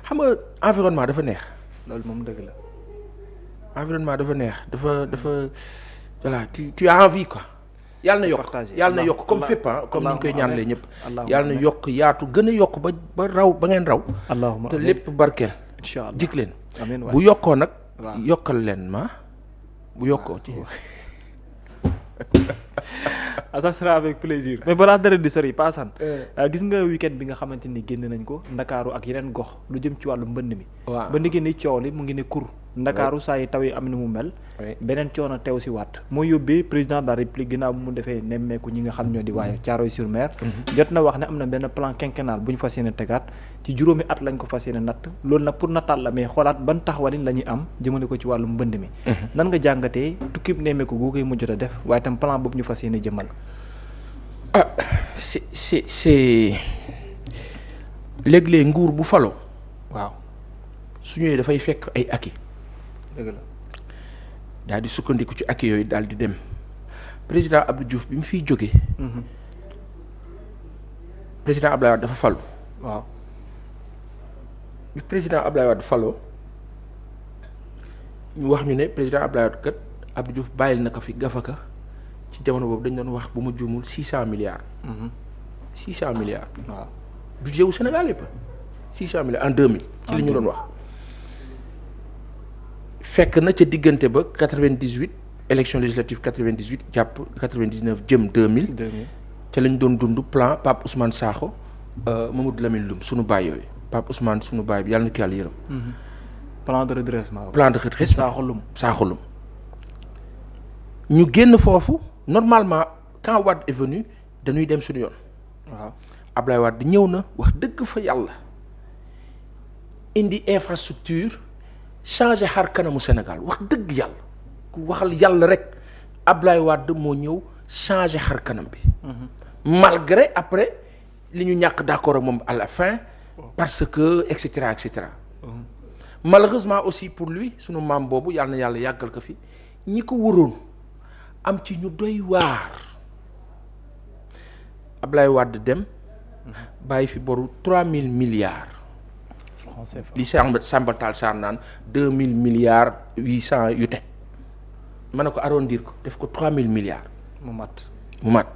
xam nga environnement dafa neex. loolu moom dëgg la. environnement dafa neex dafa voilà tu as envie quoi. yàlla na yokk yàlla na yokk comme fépp comme ni ñu koy ñaanalee ñëpp. yàlla na yokk yaatu gën a yokk ba raw ba ngeen raw. te lépp barkeel. incha allah jik leen. amiin waay bu yokkoo nag. yokkal leen ma bu yokkoo ci. ça sera avec plaisir mais balaa dara di sori paasan gis nga weekend bi nga xamante ni génn nañ ko ndakaaru ak yeneen gox lu jëm ci wàllu mbënd mi. waaw ba ndigée ni coow li mu ngi ne kur. ndakaaru saa yi taw yi am na mu mel. beneen coono teew si waat moo yóbbee président de la république ginnaaw bu mu defee nemmeeku ñi nga xam ñoo di waaye Thiaroye sur Mer. jot na wax ne am na benn plan quinquennal bu ñu fas yéene tegaat ci juróomi at lañ ko fas yéene natt loolu nag pour nattaal la mais xoolaat ban taxawalin la ñuy am jëmale ko ci wàllu mbënd mi. nan nga jàngatee tukkib nemmeeku googu mu jot a def waaye tam plan boobu ñu fas yéene jëmal. ah c'est léeg-léeg nguur bu faloo. waaw su ñëwee dafay fekk ay acquis. dëgg la. daal di sukkandiku ci acquis yooyu daal di dem président Abdou Diouf bi mu fiy jógee. président Abdoulaye Wade dafa falu. waaw bi président Abdoulaye Wade faloo ñu wax ñu ne président Abdoulaye Wade kat Abdou Diouf bàyyil na ko fi gafaka ci jamono boobu dañ doon wax bu ma juumul 600 milliards. 600 milliards. waaw budget wu Sénégal yëpp 600 milliards en 2000. ci li ñu doon wax. fekk na ca diggante ba 98 élection législative 98 jàpp 99 jëm 2000. ca lañ doon dund plan Pape Ousmane Sakho Mamadou Lamine Loum sunu baay yooyu Pape Ousmane sunu baay bi yàlla na ko yàlla yërëm. plan de redressement. plan de redressement Sakho Loum ñu génn foofu normalement quand Wade est venu dañuy dem suñu yoon. waaw Ablaye Wade ñëw na wax dëgg fa yàlla indi infrastructure changer xar kanamu Sénégal wax dëgg yàlla ku waxal yàlla rek Ablaye Wade moo ñëw changer xar kanam bi. malgré après li ñu ñàkk d'accord ak moom à la fin. parce que et cetera et cetera. malheureusement aussi pour lui sunu maam boobu yàlla na yàlla yàggal ko fi ñi ko wëroon am ci ñu doy waar Ablaye Wade dem bàyyi fi boru 3000 milliards. li Samba Tall Sarr naan 2000 milliards 800 yu teg ma ne ko arrondir ko def ko 3000 milliards. mu mat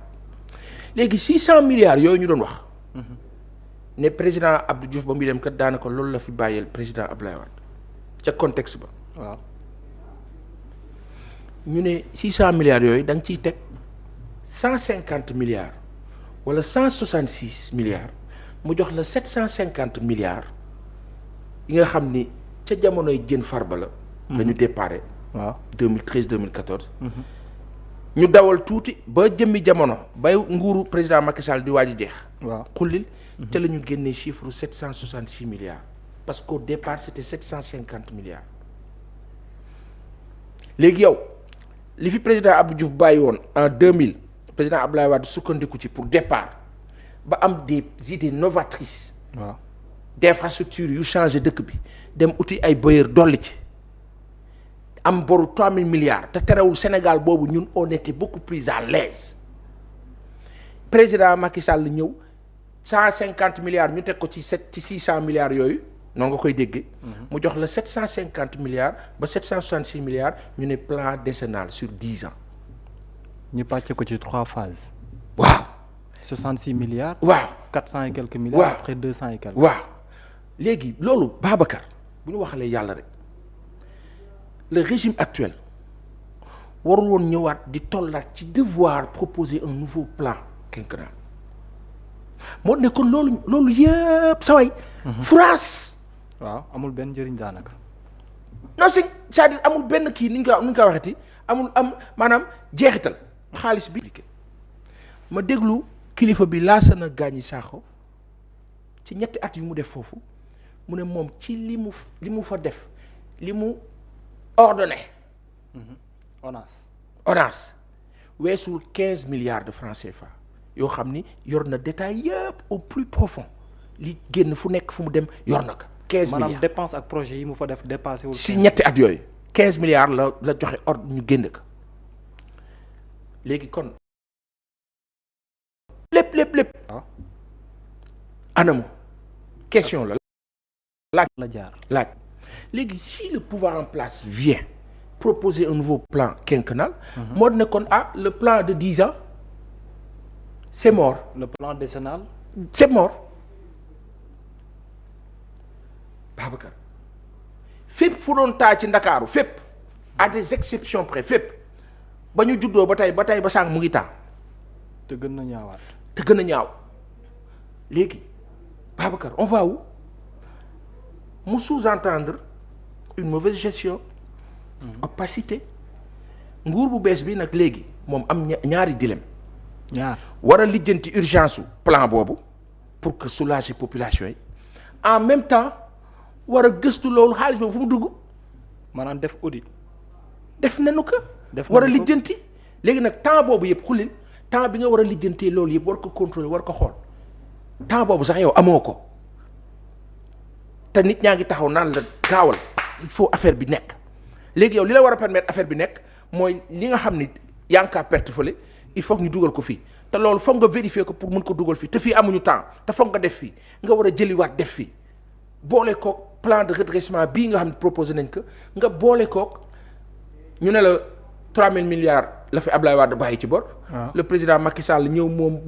léegi 600 milliards yooyu ñu doon wax. ne président Abdou Diouf ba muy dem kat daanaka loolu la fi bàyyeel président Abdoulaye Wade ca contexte ba. waaw ñu ne 600 milliards yooyu da nga ciy teg 150 milliards wala 166 milliards mu jox la 750 milliards yi nga xam ni ca jamonoy Diène Farba la. dañu déparé. waaw 2013 2014. ñu dawal tuuti ba jëmmi jamono bay nguuru président Macky Sall di waaj a jeex. waaw xullil te la ñu génnee chiffre 766 milliards parce qu'au départ c'était 750 milliards. léegi yow li fi président Abdou Diouf bàyyi woon en 2000 président Abdoulaye Wade sukkandiku ci pour départ ba am des idées novatrices. waaw d'infrastructure yu changé dëkk bi dem uti ay bailleurs dolli ci am boru 3000 milliards te terewul Sénégal boobu ñun on était beaucoup plus à l'aise président Macky Sall ñëw 150 milliards ñu teg ko ci 600 milliards yooyu noonu nga koy déggee. mu jox la 750 milliards ba 766 milliards ñu ne plan décennal sur 10 ans. ñu pàcce ko ci 3 phases. waaw. 66 milliards. waaw 400 et quelques milliards. waaw après 200 et quelques. waaw léegi loolu Babacar bu ñu waxalee yàlla rek le régime actuel warul woon ñëwaat di tollaat ci devoir proposer un nouveau plan quinquennal moo nekkoon loolu yëpp saway France. waaw amul benn njëriñ daanaka. non c'est-à-dire amul benn kii ni ñu ko waxeti amul maanaam jeexital xaalis bi. ma déglu kilifa bi Lassana Gagny Sakho ci ñetti at yu mu def foofu mu ne moom ci li mu fa def li mu ordonné. ONAS weesul 15 milliards de francs CFA yoo xam ni yor na détail yëpp au plus profond li génn fu nekk fu mu dem yor na ko. 15 milliards maanaam dépense ak projet yi mu fa def dépassé wul. si ñetti at yooyu 15 milliards la joxe ordre ñu génn ko léegi kon. lépp. anamu question la. laaj la jaar. laaj léegi si le pouvoir en place vient proposer un nouveau plan quinquennal moo ne kon le plan de 10 ans c'est mort. le plan décennal. c'est mort Babacar fépp fu doon taa ci Ndakaaru fépp à des exceptions près fépp ba ñu juddoo ba tey ba sànq mu ngi taa te gën na ñaawaat. te gën a ñaaw léegi Babacar on va où mu sous-entendre une mauvaise gestion opacité nguur bu bees bi nag léegi moom am ñaari dilemme war a lijjanti urgence u plan boobu pour que soulager population yi en même temps war a gëstu loolu xaalis boobu fu mu dugg maanaam def audit def nañu ko war a lijjanti léegi nag temps boobu yëpp xulil temps bi nga war a lijjantee loolu yëpp war ko contrôler war ko xool temps boobu sax yow amoo ko te nit ñaa ngi taxaw naan la gaawal il faut affaire bi nekk léegi yow li la war a permettre affaire bi nekk mooy li nga xam ni yaa ngi kaa perte fële il faut que ñu dugal ko fii te loolu foog nga vérifier ko pour mën ko dugal fii te fii amuñu temps te foog nga def fii nga war a jëliwaat def fii boole kook plan de redressement bii nga xam ne proposé nañ ko nga boole kook ñu ne la 3000 milliards la fi Ablaye Wade bàyyi ci bor. le président Macky Sall ñëw moom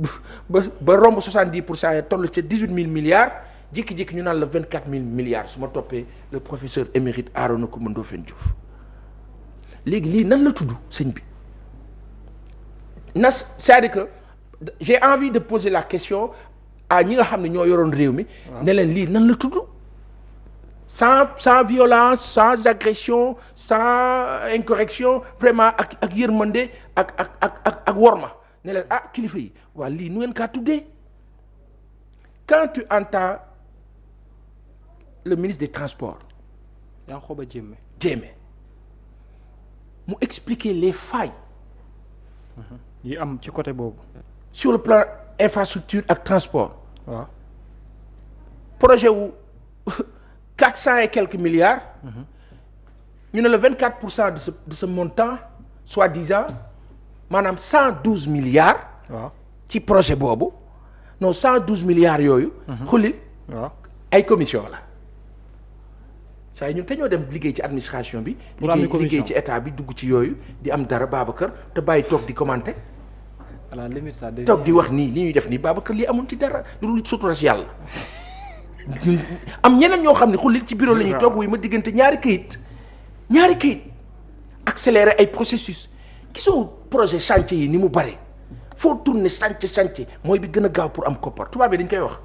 ba romb 70% ya toll ca 18000 milliards jékki-jékki ñu naan la 24000 milliards su ma toppee le professeur émérite Arona Coumba Ndoffène Diouf léegi lii nan la tudd sëñ bi c'est-à-dire que j'ai envie de poser la question à ñi nga xam ne ñoo yoroon réew mi. ne leen lii nan la tudd. sans violence sans agression sans incorrection vraiment ak yërmande ak worma ne leen kilifa yi waa lii nu ngeen kaa tuddee quand tu entends le ministre des transports Yankhoba Diémé mu expliquer les failles yi am ci côté boobu sur le plan infrastructure ak transport waaw projet wu 400 et quelques milliards ñu ne la 24% de ce montant soi-disant maanaam 112 milliards waaw ci projet boobu non 112 milliards yooyu xulil waaw ay commission la saa yi ñun te ñoo dem liggéey ci administration bi liggéey ci état bi dugg ci yooyu di am dara Babacar te bàyyi toog di commenter à la limite ça toog di wax nii li ñuy def nii Babacar lii amun ci dara lu dul sutura si yàlla am ñeneen ñoo xam ne xulil ci bureau la ñuy toog wuy ma diggante ñaari këyit accélérer ay processus gisoo projet chantier yi ni mu bare foo tourner chantier mooy bi gën a gaaw pour am koppar tubaab yi dañ koy wax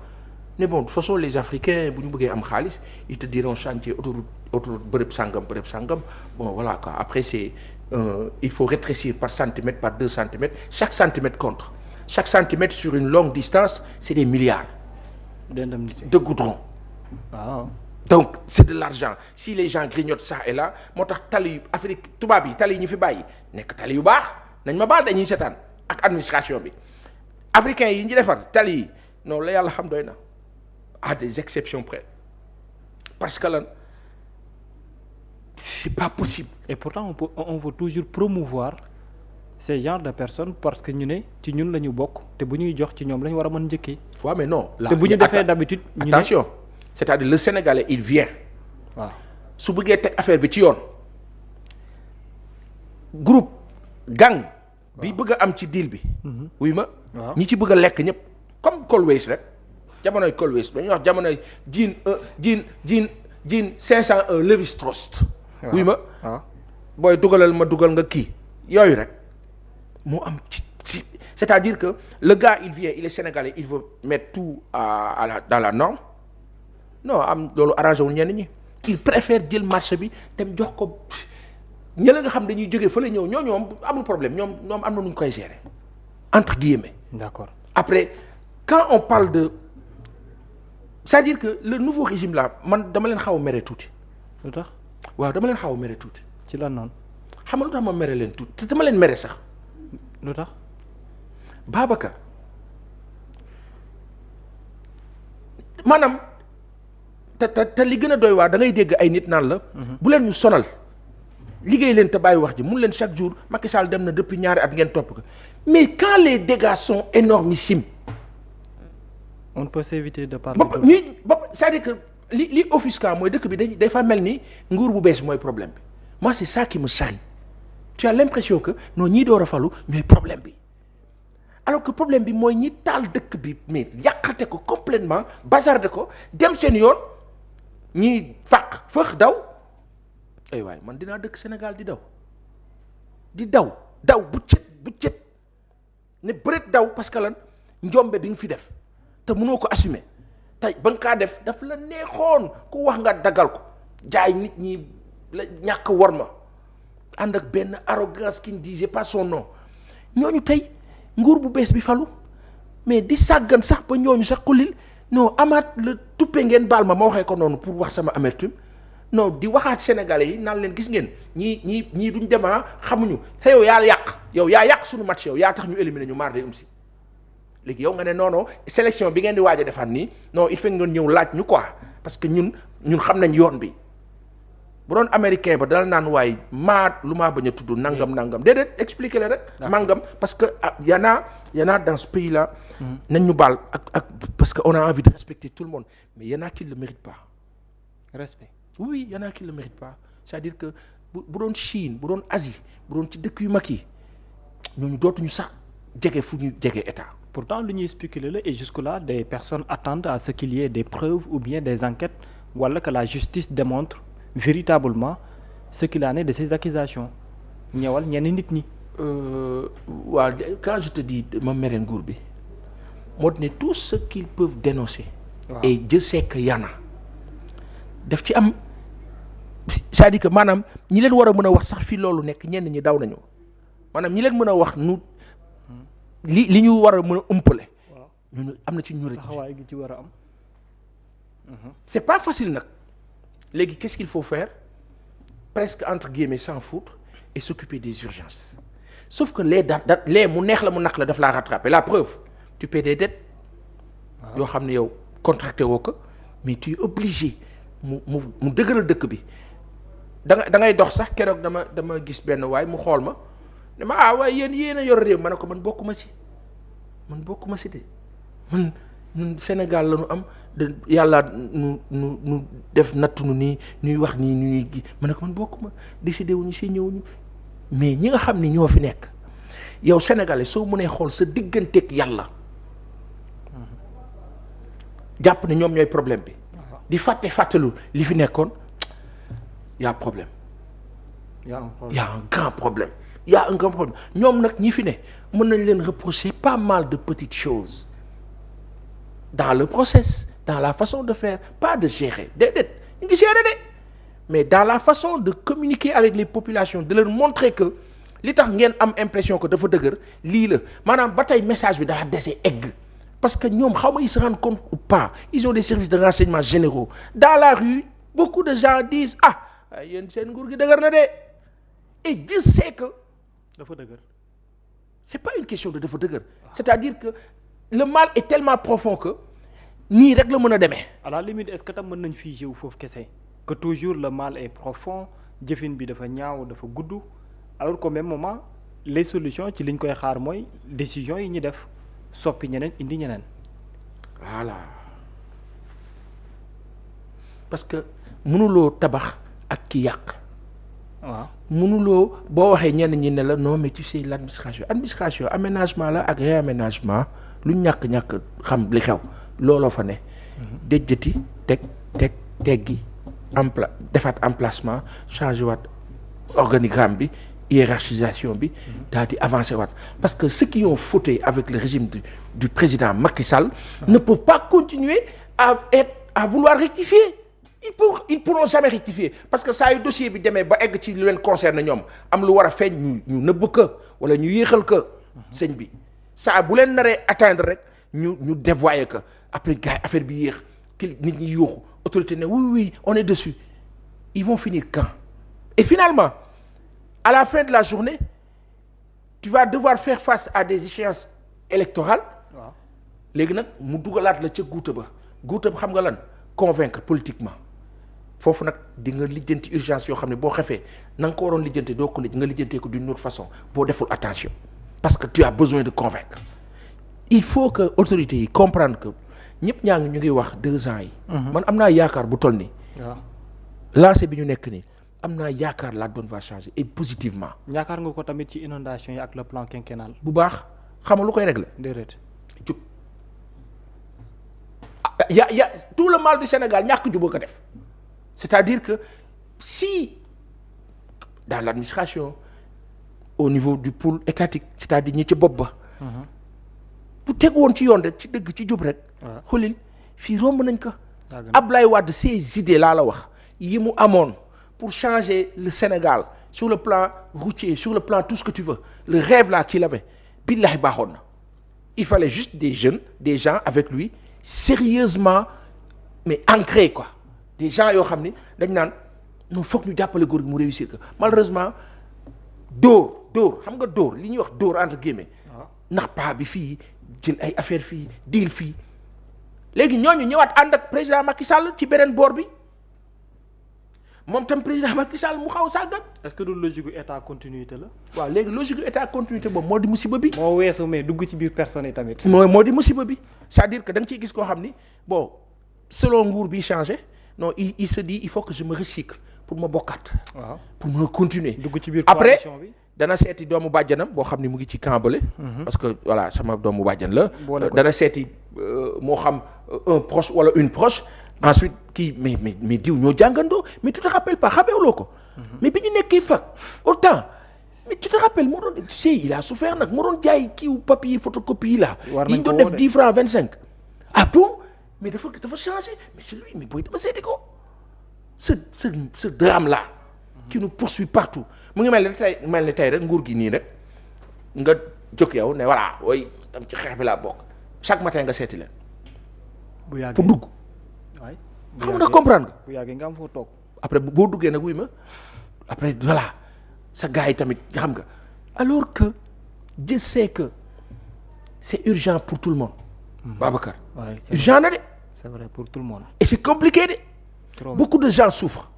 mais bon de toute façon les africains bu ñu bëggee am xaalis ils te diront chantier autoroute bërëb sàngam bon voilà quoi après c'est il faut rétrécir par centimètre par 2 centimètres chaque centimètre compte chaque centimètre sur une longue distance c'est des milliards d'indemnité de goudron waaw donc c'est de l'argent si les gens grignotent ça et là moo tax tali yu Afrique tubaab yi tali yi ñu fi bàyyi nekk tali yu baax nañ ma baal dañuy seetaan ak administration bi africains yi ñu defar tali yi non la yàlla xam doy na à des exceptions près parce que lan c'est pas possible. Et pourtant on veut toujours promouvoir ces genres de personnes parce que ñu ne ci ñun la ñu bokk te bu ñuy jox ci ñoom la ñu war a mën njëkkee. waaw mais non. te bu ñu defee d'habitude ñu attention c'est-à-dire le Sénégalais il vient. waaw su bëggee teg affaire bi ci yoon groupe gang. bi bëgg a am ci deal bi. wuy ma. ñi ci bëgg a lekk ñëpp comme Colways rek jamonoy Colways dañuy wax jamonoy jiin 501 Levis Trust. wuy ma booy dugalal ma dugal nga kii yooyu rek moo am ci c'est-à-dire que le gars il vient il est sénégalais il veut mettre tout dans la norme non am loolu arrangé wul ñenn ñi il préfère jël marché bi dem jox ko ñële nga xam dañuy jógee fa la ñëw ñoom amul problème ñoom am na nu ñu koy gérer entre guillemets. D'accord. Après quand on parle de c'est-à-dire que le nouveau régime là man dama leen xaw a mere tuuti. lu tax waaw dama leen xaw a mere tuuti. ci lan noonu. xam nga lu tax ma mere leen tuuti te dama leen mere sax. lu tax. Babacar maanaam te li gën a doy waa da ngay dégg ay nit naan la. bu leen ñu sonal. liggéey leen te bàyyi wax ji mun leen chaque jour Macky Sall dem na depuis ñaari at ngeen topp ko mais quand les dégâts sont énormissimes. on ne peut s'éviter de parler. c'est-à-dire que li offusquant mooy dëkk bi dafa mel ni nguur bu bees mooy problème bi moi c'est ça qui me charrie. Tu as l'impression que non ñii door a falu ñooy problème bi alors que problème bi mooy ñi taal dëkk bi mais yàqate ko complètement bazarde ko dem seen yoon ñi fëx daw ay waay man dinaa dëkk Sénégal di daw bu cët ne bëreet daw parce que lan njombe bi nga fi def te mënoo ko assumer tey ba nga kaa def daf la neexoon ku wax nga daggal ko jaay nit ñi la ñàkk war ma ànd ak benn arrogance qui ne disait pas son nom ñooñu tey nguur bu bees bi falu mais di sàggan sax ba ñooñu sax xulil non amaat la tuppe ngeen baal ma waxee ko noonu pour wax sama amertume non di waxaat sénégalais yi naan leen gis ngeen ñii duñ demaa xamuñu te yow yaa yàq suñu match yow yaa tax ñu éliminer ñu maar day si léegi yow nga ne non sélection bi ngeen di waaj a defaat nii non il faut ngeen ñëw laaj ñu quoi parce que ñun xam nañ yoon bi bu doon américain ba dala naan waaye lu maa bañ a tudd nangam déedéet expliquer le rek mangam parce que y en a dans ce pays là nañ ñu baal ak parce que on a envie de respecter tout le monde mais y en a qui le méritent pas respect oui y en a qui le méritent pas c'est-à-dire que bu doon Chine bu doon Asie bu doon ci dëkk yu mag yi ñooñu dootuñu sax jege fu ñu jege état. Pourtant lu ñuy spéculer la et jusque-là des personnes attendent à ce qu'il y ait des preuves ou bien des enquêtes wala que la justice démontre véritablement ce qu'il en est de ces accusations ñëwal ñenn nit ñi. waaw quand je te dis ma mere nguur bi moo ne tout ce qu'ils peuvent dénoncer. Wow. Et Dieu sait que y en a daf ci am c'est-à-dire que maanaam ñi leen war a mën a wax sax fii loolu nekk ñenn ñi daw nañu maanaam ñi leen mën a wax li ñu war a mën a umpale. ñu am na ci ñu rëcc. taxawaay gi ci war a am. c'est pas facile nag léegi qu'est-ce qu'il faut faire presque entre guillemets s'en foutre et s'occuper des urgences sauf que les dates mu neex la mu naq la daf laa rattraper la preuve tu paies des dettes yoo xam ne yow contracté woo ko mais tu es obligé mu dëgëral dëkk bi da ngay dox sax keroog dama gis benn waay mu xool ma ne ma waaye yéen a yor réew ma ne ko man bokkuma ci de man ñun Sénégal la ñu am de yàlla nu def nattu nu nii ñuy wax nii ñuy gi ma ne ko man bokkuma décidé wuñu si ñëwuñu mais ñi nga xam ni ñoo fi nekk yow sénégalais soo mënee xool sa digganteeg yàlla jàpp ne ñoom ñooy problème bi di fàttelu li fi nekkoon y a problème. y a un grand problème ñoom nag ñi fi ne mën nañ leen reprocher pas mal de petites choses dans le process dans la façon de faire pas de gérer déedéet ñu ngi gérer de mais dans la façon de communiquer avec les populations de leur montrer que li tax ngeen am impression que dafa dëgër lii la maanaam ba tey message bi dafa dese egg parce que ñoom xaw ma ils se rendent compte ou pas ils ont des services de renseignement généraux dans la rue beaucoup de gens disent yéen seen nguur gi dëgër na de et Dieu sait que dafa dëgër c'est pas une question de dafa dëgër c'est-à-dire que le mal est tellement profond que nii rek la mën a demee. à la limite est-ce que tam mën nañ figé wu foofu kese que toujours le mal est profond jëfin bi dafa ñaaw dafa gudd alors qu'au même moment les solutions ci liñ koy xaar mooy décisions yi ñu def soppi ñeneen indi ñeneen. voilà parce que mënuloo tabax ak ki yàq. waaw mënuloo boo waxee ñenn ñi ne la non mais tu sais l'administration aménagement la ak réaménagement lu ñàkk xam li xew looloo fa ne. déjjati teggi defaat emplacement changé waat organigramme bi hiérarchisation bi daal di avancé waat parce que ceux qui ont fauté avec le régime du président Macky Sall ne peuvent pas continuer à vouloir rectifier. Ils pourront jamais rectifier parce que saa yu dossier bi demee ba egg ci lu leen concerne ñoom am lu war a feeñ ñu nëbb ko wala ñu yéexal ko sëñ bi saa bu leen naree atteindre rek ñu dévoyer ko après gars yi affaire bi yéex ki nit ñi yuuxu autorité ne oui on est dessus ils vont finir quand et finalement à la fin de la journée tu vas devoir faire face à des échéances électorales léegi nag mu dugalaat la ca guuta ba xam nga lan convaincre politiquement foofu nag di nga lijjanti urgence yoo xam ne boo xefee na nga ko waroon lijjante doo ko nga lijjantee ko d'une autre façon boo deful attention parce que tu as besoin de convaincre il faut que autorités yi comprendre que ñëpp ñaa ngi ñu ngi wax 2 ans yi. man am naa yaakaar bu toll nii. waaw lancé bi ñu nekk nii am naa yaakaar la donne va changer et positivement. yaakaar nga ko tamit ci inondation yi ak le plan quinquennal. bu baax xam nga lu koy régler. déedéet. jub y a tout le mal du Sénégal ñàkk jubóo ko def c'est-à-dire que si dans l'administration au niveau du pôle étatique c'est-à-dire ñi ci bopp ba. bu teg woon ci yoon rek ci dëgg ci jub rek. waaw xulil fii romb nañ ko. Ablaye Wade ces idées laa la wax yi mu amoon pour changer le Sénégal sur le plan routier sur le plan tout ce que tu veux le rêve là qu'il avait billahi baaxoon na il fallait juste des jeunes des gens avec lui sérieusement mais ancrés quoi des gens yoo xam ni dañ naan non foog ñu jàppale góor gi mu réussir que malheureusement dóor xam nga dóor li ñuy wax dóor entre guillemets ndax paa bi fii jël ay affaire fii deal fii léegi ñooñu ñëwaat ànd ak président Macky Sall ci beneen boor bi moom tam président Macky Sall mu xaw a sàggan. est-ce que du logique gu état continuité la. waaw léegi logique gu état continuité boobu moo di musiba bi. moo weesu mais dugg ci biir personne yi tamit. moo di musiba bi c'est-à-dire que da nga ciy gis koo xam ni bon selon nguur bi changé non il se dit il faut que je me recycle pour ma bokkaat. waaw pour ma continuer. dugg ci biir après coalition bi. dana seeti doomu bàjjanam boo xam ni mu ngi ci camp bële. parce que voilà sama doomu bàjjan la. dana seeti moo xam un proche wala une proche. ensuite kii mais diw ñoo jàngandoo mais tu te rappelles pas xameewuloo ko. mais bi ñu nekkee fac autant mais tu te rappelles moo doon tu sais il a souffert nag moo doon jaay kiiw papier photocopie yi là. yi ñu doon def 10 francs 25. ah bon mais dafa changé mais c'est lui mais booy dama seeti ko ce drame là. qui nous poursuit partout mu ngi mel ni tey rek nguur gi nii rek nga jóg yow ne voilà way tam ci xeex bi laa bokk chaque matin nga seeti leen. bu yàggee pour dugg. waay xam nga comprendre nga. bu yàggee nga am foo toog. après boo duggee nag wuy ma après voilà sa gars yi tamit xam nga alors que je sais que c'est urgent pour tout le monde. Babacar. Ouais, urgent na de. c'est vrai pour tout le monde. et c'est compliqué de. Trop beaucoup de gens souffrent.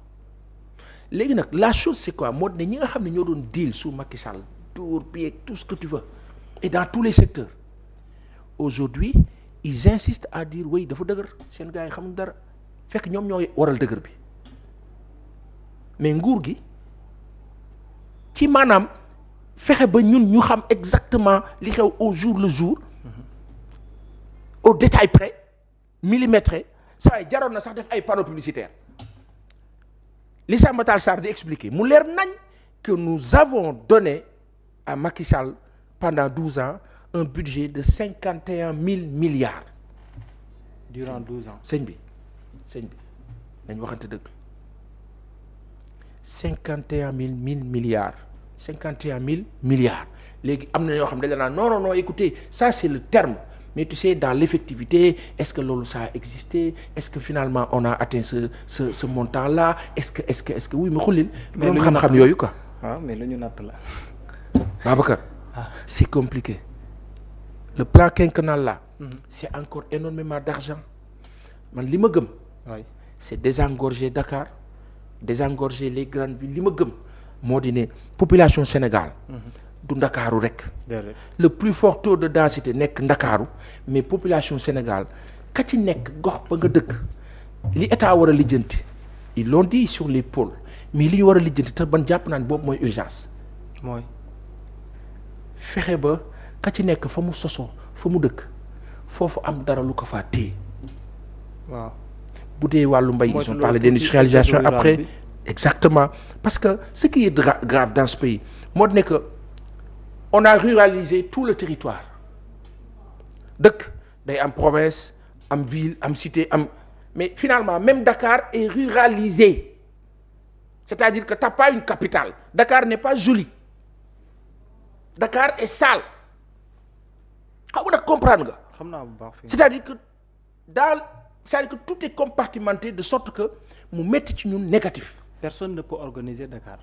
léegi nag la chose c'est quoi moo ne ñi nga xam ne ñoo doon deal sous Macky Sall tour pied tout ce que tu veux et dans tous les secteurs aujourd'hui ils insistent à dire oui dafa dëgër seen gars yi xamuñ dara fekk ñoom ñooy waral dëgër bi mais nguur gi ci maanaam fexe ba ñun ñu xam exactement li xew au jour le jour au détail près millimétré saa yi jaroon na sax def ay panneaux publicitaires li Samba Tall Sarr di expliquer mu leer nañ que nous avons donné à Macky Sall pendant 12 ans un budget de 51 000 milliards. durant 12 ans. sëñ bi dañ waxante dëgg 51 000 milliards 51 000 milliards léegi am na ñoo xam ne dañ la naan non écoutez ça c'est le terme mais tu sais dans l'effectivité est-ce que loolu ça a existé est-ce que finalement on a atteint ce montant là est-ce que oui ma xullil borom xam-xam yooyu quoi. waaw mais lu ñu natt la. Babacar. c'est compliqué le plan quinquennal là. c'est encore énormément d'argent man li ma gëm. oui c'est désengorger Dakar désengorger les grandes villes li ma gëm moo di ne population Sénégal. du Ndakaaru rek. le plus fort taux de densité nekk Ndakaaru mais population Sénégal ka ci nekk gox ba nga dëkk li état war a lijjanti ils l'ont dit sur les pôles mais li war a lijjanti te ban jàpp naan boobu mooy urgence. mooy fexe ba ka ci nekk fa mu sosoo fa mu dëkk foofu am dara lu ko faa téye. waaw bu dee wàllu mbay ils ont parlé d'industrialisation après exactement parce que ce qui est grave dans ce pays moo di ne que on a ruralisé tout le territoire dëkk day am province am ville am cité am mais finalement même Dakar est ruralisé c'est-à-dire que t'as pas une capitale Dakar n'est pas joli Dakar est sale xam nga nag comprendre nga. xam naa bu baax c'est-à-dire que tout est compartimenté de sorte que mu metti ci ñun négatif. personne ne peut organiser Dakar.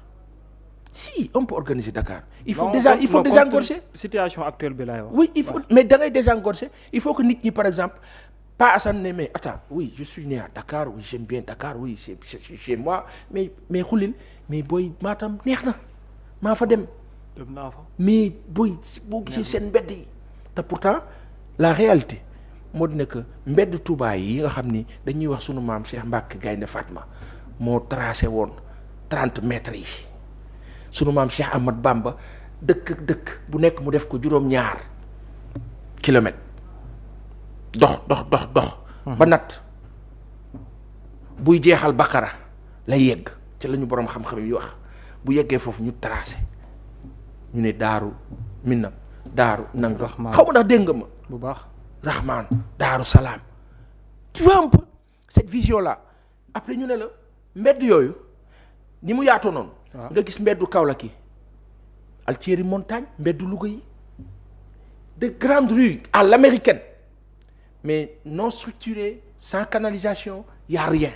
si on peut organiser Dakar. il faut non, désengorger. situation actuelle bi laay wax. oui il faut mais da ngay désengorger il faut que nit ñi par exemple pas Assane ne mais attends oui je suis né à Dakar oui j'aime bien Dakar oui c'est chez moi mais xulil mais booy Matam neex na maa fa dem. dem naa fa mais boo gisee seen mbedd yi te pourtant la réalité moo di ne que mbedd Touba yi nga xam ni dañuy wax sunu maam Cheikh Mbacke Gaynde Fatma moo tracé woon 30 mètres yi sunu maam Cheikh Ahmad Bamba dëkk ak dëkk bu nekk mu def ko juróom-ñaar kilomètres dox. ba nat buy jeexal Bakara lay yegg ci la ñu boroom xam-xam yi wax bu yeggee foofu ñu tracé ñu ne daaru Minam daaru nang xaw ma ndax dégg nga ma bu baax Rahman daaru Salaam tu vois un peu cette vision là après ñu ne la mbedd yooyu ni mu yaatoo noonu nga gis mbeddu Kaolack yi Altieri Montagne mbeddu Louga yi de grandes rues à l'américaine mais non structurées sans canalisation y a rien